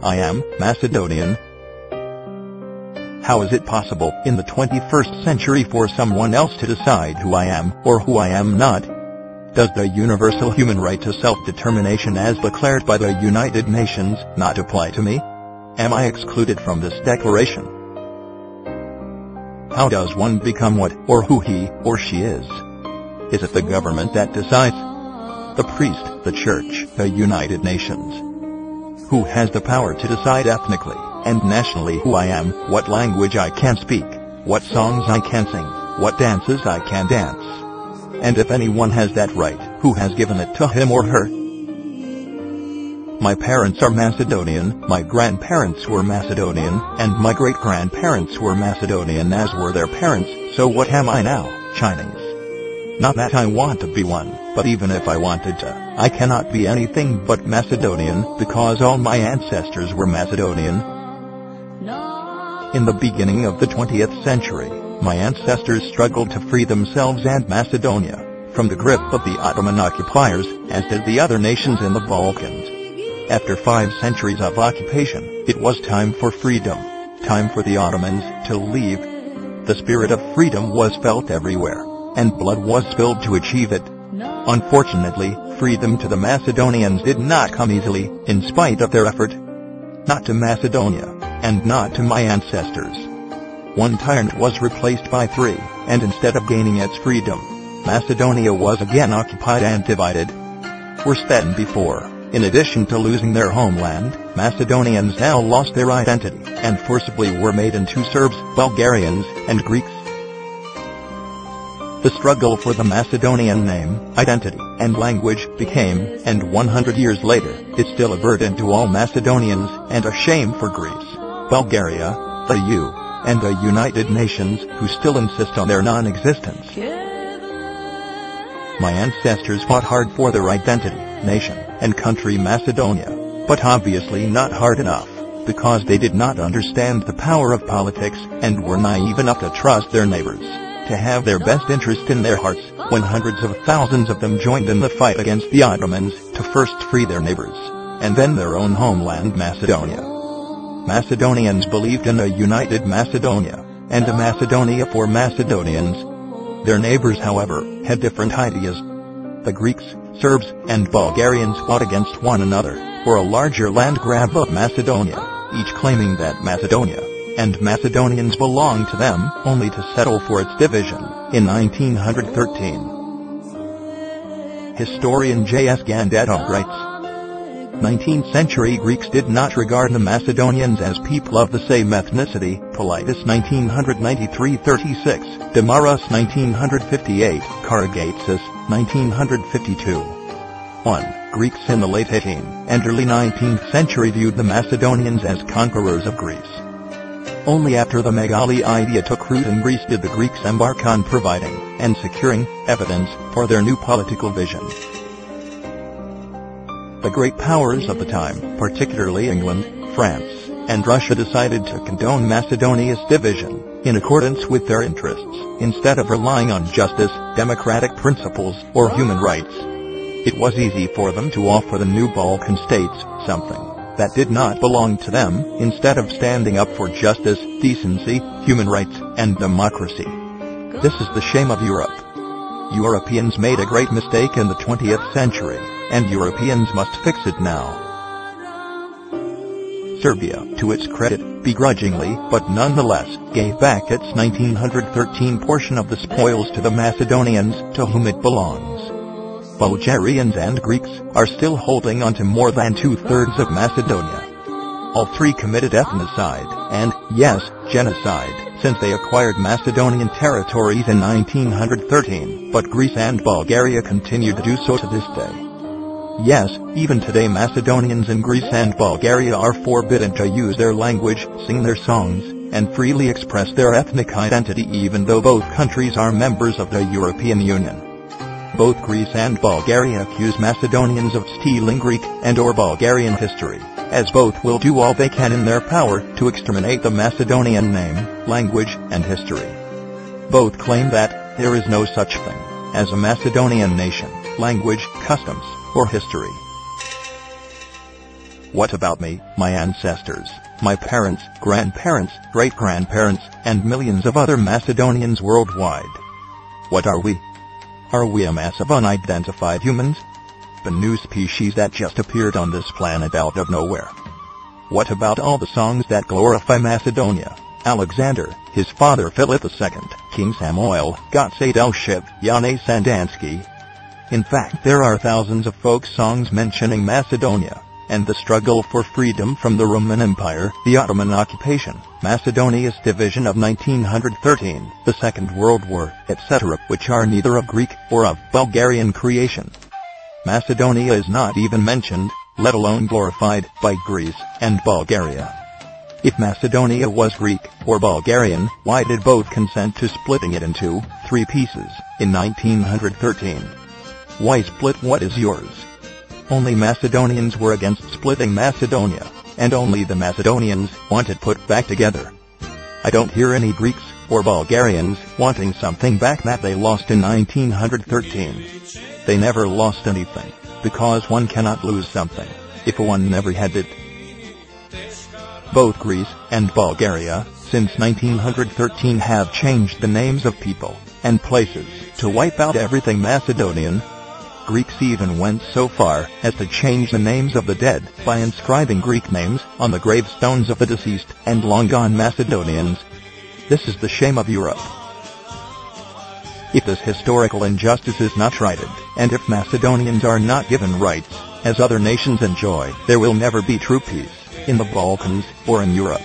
I am Macedonian. How is it possible in the 21st century for someone else to decide who I am or who I am not? Does the universal human right to self-determination as declared by the United Nations not apply to me? Am I excluded from this declaration? How does one become what or who he or she is? Is it the government that decides? The priest, the church, the United Nations? Who has the power to decide ethnically and nationally who I am, what language I can speak, what songs I can sing, what dances I can dance? And if anyone has that right, who has given it to him or her? My parents are Macedonian, my grandparents were Macedonian, and my great-grandparents were Macedonian as were their parents, so what am I now? Chinese. Not that I want to be one, but even if I wanted to, I cannot be anything but Macedonian because all my ancestors were Macedonian. In the beginning of the 20th century, my ancestors struggled to free themselves and Macedonia from the grip of the Ottoman occupiers, as did the other nations in the Balkans. After 5 centuries of occupation, it was time for freedom, time for the Ottomans to leave. The spirit of freedom was felt everywhere, and blood was spilled to achieve it. Unfortunately, freedom to the Macedonians did not come easily, in spite of their effort. Not to Macedonia, and not to my ancestors. One tyrant was replaced by 3, and instead of gaining its freedom, Macedonia was again occupied and divided. Worse than before, in addition to losing their homeland, Macedonians now lost their identity, and forcibly were made into Serbs, Bulgarians, and Greeks. The struggle for the Macedonian name, identity, and language became, and 100 years later, is still a burden to all Macedonians, and a shame for Greece, Bulgaria, the EU, and the United Nations, who still insist on their non-existence. My ancestors fought hard for their identity, nation, and country Macedonia, but obviously not hard enough, because they did not understand the power of politics, and were naive enough to trust their neighbors, to have their best interest in their hearts, when hundreds of thousands of them joined in the fight against the Ottomans, to first free their neighbors, and then their own homeland Macedonia. Macedonians believed in a united Macedonia, and a Macedonia for Macedonians. Their neighbors, however, had different ideas. The Greeks, Serbs, and Bulgarians fought against one another for a larger land grab of Macedonia, each claiming that Macedonia and Macedonians belonged to them, only to settle for its division in 1913. Historian J.S. Gandetto writes, 19th century Greeks did not regard the Macedonians as people of the same ethnicity, Politis 1993-36, Demaras 1958, Karagatsis 1952. 1. Greeks in the late 18th and early 19th century viewed the Macedonians as conquerors of Greece. Only after the Megali idea took root in Greece did the Greeks embark on providing and securing evidence for their new political vision. The great powers of the time, particularly England, France, and Russia, decided to condone Macedonia's division, in accordance with their interests, instead of relying on justice, democratic principles, or human rights. It was easy for them to offer the new Balkan states something that did not belong to them, instead of standing up for justice, decency, human rights, and democracy. This is the shame of Europe. Europeans made a great mistake in the 20th century, and Europeans must fix it now. Serbia, to its credit, begrudgingly, but nonetheless, gave back its 1913 portion of the spoils to the Macedonians, to whom it belongs. Bulgarians and Greeks are still holding on to more than 2/3 of Macedonia. All 3 committed ethnocide, and, yes, genocide, since they acquired Macedonian territories in 1913, but Greece and Bulgaria continue to do so to this day. Yes, even today Macedonians in Greece and Bulgaria are forbidden to use their language, sing their songs, and freely express their ethnic identity, even though both countries are members of the European Union. Both Greece and Bulgaria accuse Macedonians of stealing Greek and or Bulgarian history, as both will do all they can in their power to exterminate the Macedonian name, language, and history. Both claim that there is no such thing as a Macedonian nation, language, customs, or history. What about me, my ancestors, my parents, grandparents, great-grandparents, and millions of other Macedonians worldwide? What are we? Are we a mass of unidentified humans? A new species that just appeared on this planet out of nowhere? What about all the songs that glorify Macedonia, Alexander, his father Philip II, King Samuel, Gotse Delshev, Yane Sandansky? In fact, there are thousands of folk songs mentioning Macedonia, and the struggle for freedom from the Roman Empire, the Ottoman occupation, Macedonia's division of 1913, the Second World War, etc., which are neither of Greek or of Bulgarian creation. Macedonia is not even mentioned, let alone glorified, by Greece and Bulgaria. If Macedonia was Greek or Bulgarian, why did both consent to splitting it into 3 pieces in 1913? Why split what is yours? Only Macedonians were against splitting Macedonia, and only the Macedonians want it put back together. I don't hear any Greeks or Bulgarians wanting something back that they lost in 1913. They never lost anything, because one cannot lose something if one never had it. Both Greece and Bulgaria, since 1913, have changed the names of people and places to wipe out everything Macedonian. Greeks even went so far as to change the names of the dead by inscribing Greek names on the gravestones of the deceased and long-gone Macedonians. This is the shame of Europe. If this historical injustice is not righted, and if Macedonians are not given rights as other nations enjoy, there will never be true peace in the Balkans or in Europe.